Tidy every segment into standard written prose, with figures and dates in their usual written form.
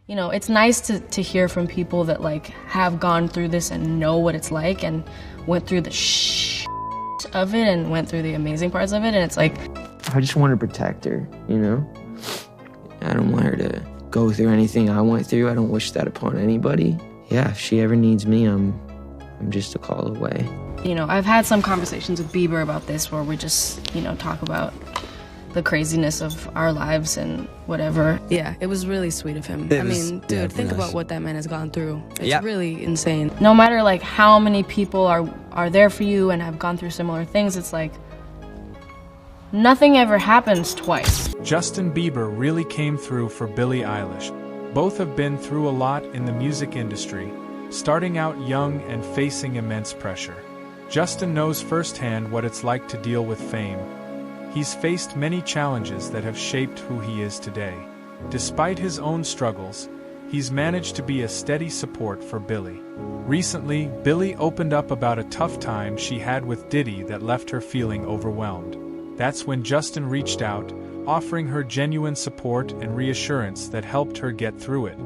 You know, it's nice to hear from people that like have gone through this and know what it's like and went through the of it and went through the amazing parts of it, and it's like, I just want to protect her, you know? I don't want her to go through anything I went through. I don't wish that upon anybody. Yeah, if she ever needs me, I'm just a call away. You know, I've had some conversations with Bieber about this where we just, you know, talk about the craziness of our lives and whatever. Yeah, it was really sweet of him. I mean, dude, think about what that man has gone through. It's really insane. No matter like how many people are there for you and have gone through similar things, it's like nothing ever happens twice. Justin Bieber really came through for Billie Eilish. Both have been through a lot in the music industry, starting out young and facing immense pressure. Justin knows firsthand what it's like to deal with fame. He's faced many challenges that have shaped who he is today. Despite his own struggles, he's managed to be a steady support for Billie. Recently, Billie opened up about a tough time she had with Diddy that left her feeling overwhelmed. That's when Justin reached out, offering her genuine support and reassurance that helped her get through it.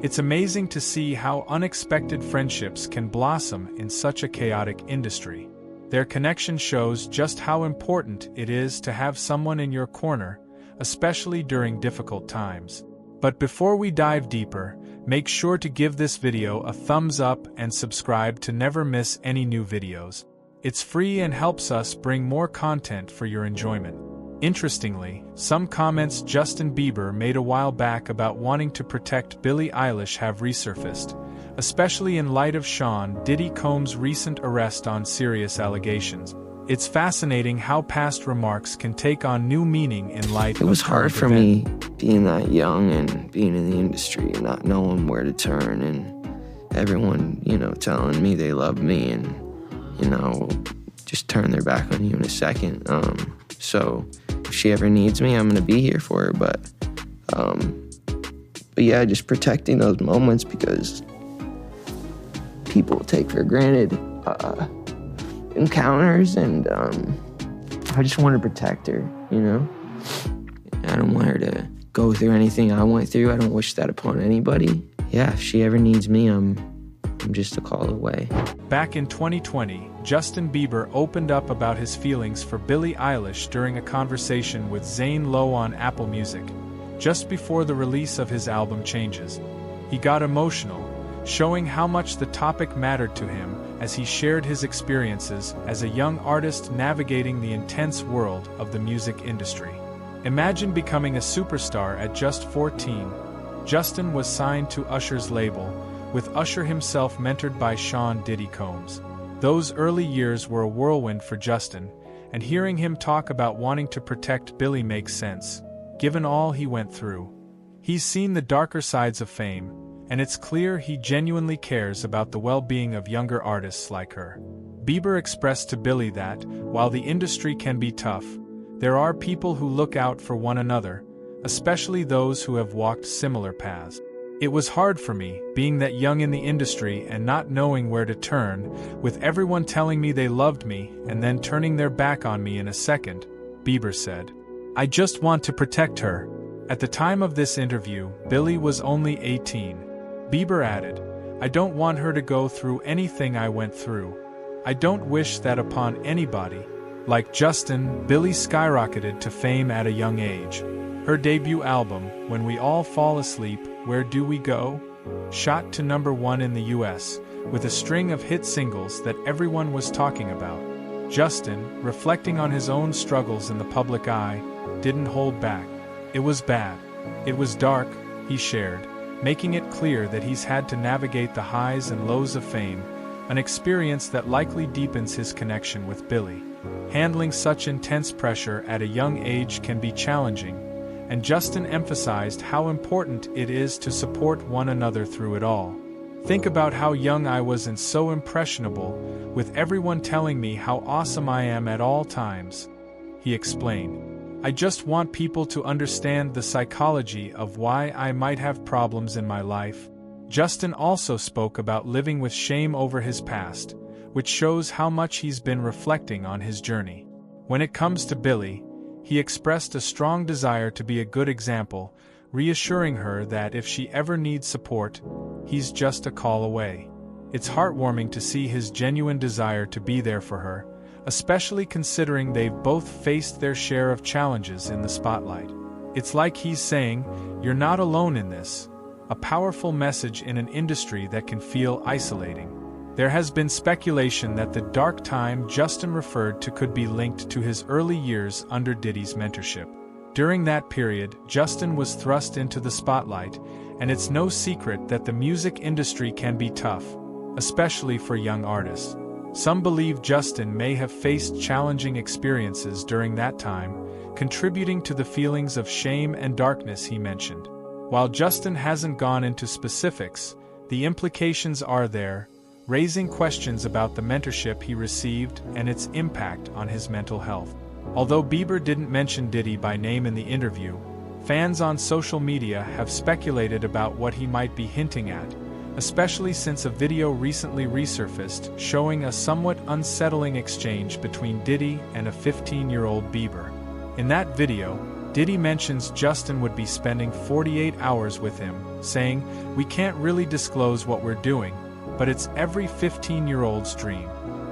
It's amazing to see how unexpected friendships can blossom in such a chaotic industry. Their connection shows just how important it is to have someone in your corner, especially during difficult times. But before we dive deeper, make sure to give this video a thumbs up and subscribe to never miss any new videos. It's free and helps us bring more content for your enjoyment. Interestingly, some comments Justin Bieber made a while back about wanting to protect Billie Eilish have resurfaced, especially in light of Sean Diddy Combs' recent arrest on serious allegations. It's fascinating how past remarks can take on new meaning in light of It was hard for me being that young and being in the industry and not knowing where to turn, and everyone, you know, telling me they love me and, you know, just turn their back on you in a second. So if she ever needs me, I'm gonna be here for her. But yeah, just protecting those moments, because people take for granted encounters, and I just want to protect her, you know? I don't want her to go through anything I went through. I don't wish that upon anybody. Yeah, if she ever needs me, I'm just a call away. Back in 2020, Justin Bieber opened up about his feelings for Billie Eilish during a conversation with Zane Lowe on Apple Music, just before the release of his album Changes. He got emotional, showing how much the topic mattered to him as he shared his experiences as a young artist navigating the intense world of the music industry. Imagine becoming a superstar at just 14. Justin was signed to Usher's label, with Usher himself mentored by Sean Diddy Combs. Those early years were a whirlwind for Justin, and hearing him talk about wanting to protect Billie makes sense, given all he went through. He's seen the darker sides of fame, and it's clear he genuinely cares about the well-being of younger artists like her. Bieber expressed to Billie that, while the industry can be tough, there are people who look out for one another, especially those who have walked similar paths. It was hard for me, being that young in the industry and not knowing where to turn, with everyone telling me they loved me and then turning their back on me in a second, Bieber said. I just want to protect her. At the time of this interview, Billie was only 18. Bieber added, I don't want her to go through anything I went through. I don't wish that upon anybody. Like Justin, Billie skyrocketed to fame at a young age. Her debut album, When We All Fall Asleep, Where Do We Go?, shot to #1 in the US, with a string of hit singles that everyone was talking about. Justin, reflecting on his own struggles in the public eye, didn't hold back. It was bad. It was dark, he shared, making it clear that he's had to navigate the highs and lows of fame, an experience that likely deepens his connection with Billie. Handling such intense pressure at a young age can be challenging, and Justin emphasized how important it is to support one another through it all. Think about how young I was and so impressionable, with everyone telling me how awesome I am at all times, he explained. I just want people to understand the psychology of why I might have problems in my life. Justin also spoke about living with shame over his past, which shows how much he's been reflecting on his journey. When it comes to Billie, he expressed a strong desire to be a good example, reassuring her that if she ever needs support, he's just a call away. It's heartwarming to see his genuine desire to be there for her, especially considering they've both faced their share of challenges in the spotlight. It's like he's saying, "You're not alone in this," a powerful message in an industry that can feel isolating. There has been speculation that the dark time Justin referred to could be linked to his early years under Diddy's mentorship. During that period, Justin was thrust into the spotlight, and it's no secret that the music industry can be tough, especially for young artists. Some believe Justin may have faced challenging experiences during that time, contributing to the feelings of shame and darkness he mentioned. While Justin hasn't gone into specifics, the implications are there, raising questions about the mentorship he received and its impact on his mental health. Although Bieber didn't mention Diddy by name in the interview, fans on social media have speculated about what he might be hinting at, especially since a video recently resurfaced showing a somewhat unsettling exchange between Diddy and a 15-year-old Bieber. In that video, Diddy mentions Justin would be spending 48 hours with him, saying, "We can't really disclose what we're doing, but it's every 15-year-old's dream."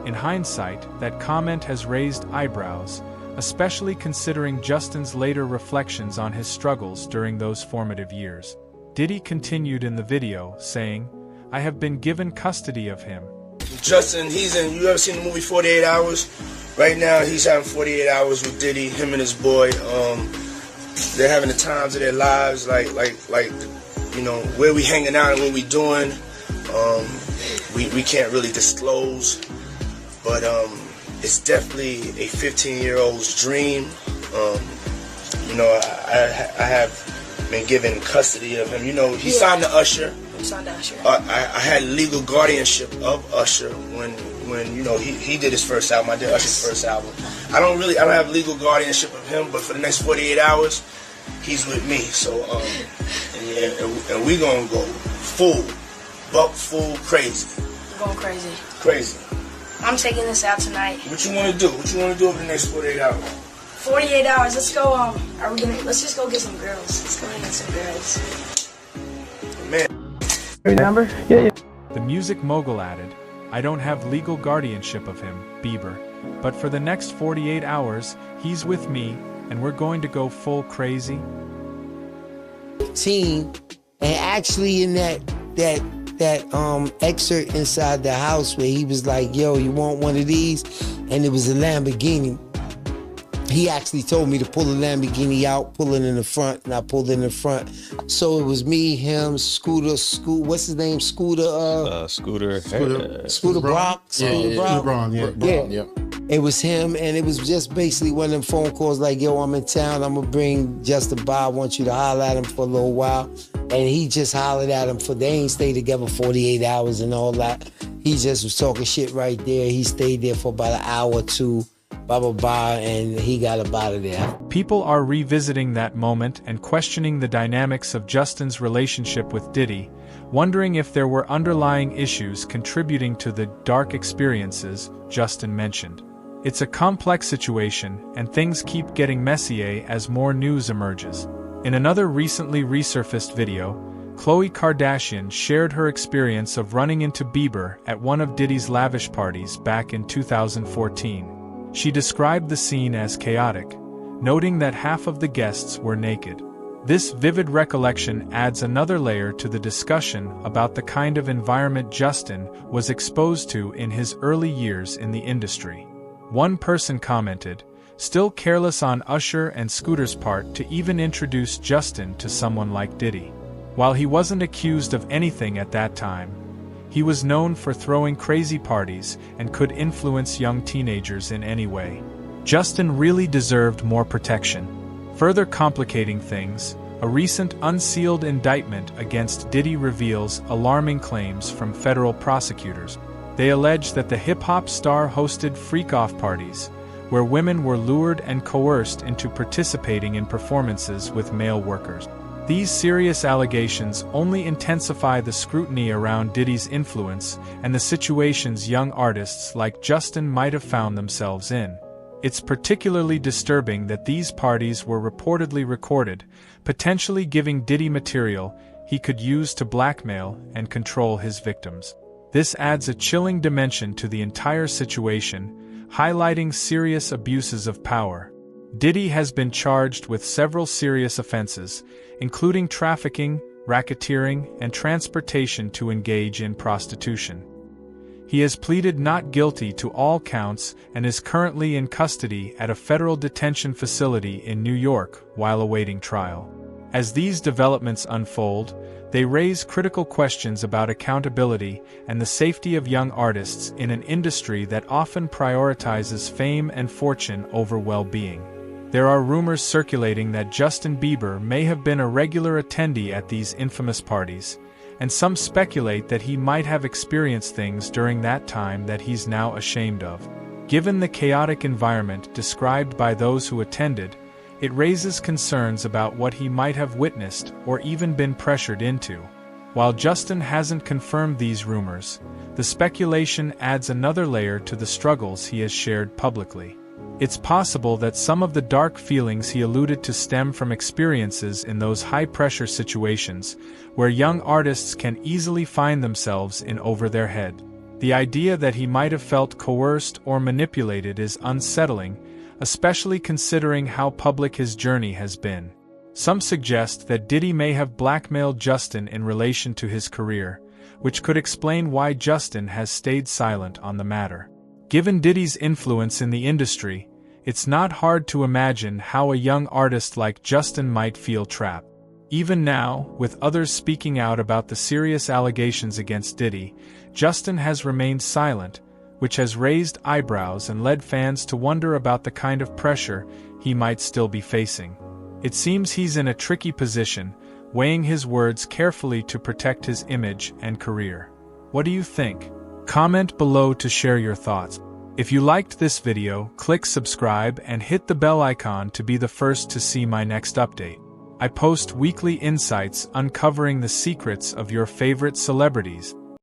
In hindsight, that comment has raised eyebrows, especially considering Justin's later reflections on his struggles during those formative years. Diddy continued in the video, saying, "I have been given custody of him." Justin, you ever seen the movie 48 Hours? Right now, he's having 48 hours with Diddy, him and his boy. They're having the times of their lives, like where we hanging out and what we doing. We can't really disclose, but it's definitely a 15-year-old's dream. I have been given custody of him. He signed to Usher. He signed to Usher. I had legal guardianship of Usher when he did his first album. I did Usher's first album. I don't have legal guardianship of him, but for the next 48 hours, he's with me. So and we gonna go full crazy. We're going crazy. Crazy. I'm taking this out tonight. What you want to do? What you want to do over the next 48 hours? 48 hours. Let's go. Let's just go get some girls. Let's go and get some girls. Man. Remember? Yeah. The music mogul added, "I don't have legal guardianship of him, Bieber, but for the next 48 hours, he's with me, and we're going to go full crazy." Team, and actually in that excerpt inside the house where he was like, "Yo, you want one of these?" And it was a Lamborghini. He actually told me to pull the Lamborghini out, pull it in the front, and I pulled it in the front. So it was me, him, Scooter, what's his name? Scooter Brock. Yeah. It was him, and it was just basically one of them phone calls like, "Yo, I'm in town, I'm gonna bring Justin Bieber, I want you to holler at him for a little while." And he just hollered at him they ain't stayed together 48 hours and all that. He just was talking shit right there. He stayed there for about an hour or two, blah, blah, blah, and he got up out of there. People are revisiting that moment and questioning the dynamics of Justin's relationship with Diddy, wondering if there were underlying issues contributing to the dark experiences Justin mentioned. It's a complex situation, and things keep getting messier as more news emerges. In another recently resurfaced video, Khloe Kardashian shared her experience of running into Bieber at one of Diddy's lavish parties back in 2014. She described the scene as chaotic, noting that half of the guests were naked. This vivid recollection adds another layer to the discussion about the kind of environment Justin was exposed to in his early years in the industry. One person commented, "Still careless on Usher and Scooter's part to even introduce Justin to someone like Diddy." While he wasn't accused of anything at that time, he was known for throwing crazy parties and could influence young teenagers in any way. Justin really deserved more protection. Further complicating things, a recent unsealed indictment against Diddy reveals alarming claims from federal prosecutors. They allege that the hip-hop star hosted freak-off parties, where women were lured and coerced into participating in performances with male workers. These serious allegations only intensify the scrutiny around Diddy's influence and the situations young artists like Justin might have found themselves in. It's particularly disturbing that these parties were reportedly recorded, potentially giving Diddy material he could use to blackmail and control his victims. This adds a chilling dimension to the entire situation, highlighting serious abuses of power. Diddy has been charged with several serious offenses, including trafficking, racketeering, and transportation to engage in prostitution. He has pleaded not guilty to all counts and is currently in custody at a federal detention facility in New York while awaiting trial. As these developments unfold, they raise critical questions about accountability and the safety of young artists in an industry that often prioritizes fame and fortune over well-being. There are rumors circulating that Justin Bieber may have been a regular attendee at these infamous parties, and some speculate that he might have experienced things during that time that he's now ashamed of. Given the chaotic environment described by those who attended, it raises concerns about what he might have witnessed or even been pressured into. While Justin hasn't confirmed these rumors, the speculation adds another layer to the struggles he has shared publicly. It's possible that some of the dark feelings he alluded to stem from experiences in those high-pressure situations, where young artists can easily find themselves in over their head. The idea that he might have felt coerced or manipulated is unsettling, especially considering how public his journey has been. Some suggest that Diddy may have blackmailed Justin in relation to his career, which could explain why Justin has stayed silent on the matter. Given Diddy's influence in the industry, it's not hard to imagine how a young artist like Justin might feel trapped. Even now, with others speaking out about the serious allegations against Diddy, Justin has remained silent, which has raised eyebrows and led fans to wonder about the kind of pressure he might still be facing. It seems he's in a tricky position, weighing his words carefully to protect his image and career. What do you think? Comment below to share your thoughts. If you liked this video, click subscribe and hit the bell icon to be the first to see my next update. I post weekly insights uncovering the secrets of your favorite celebrities.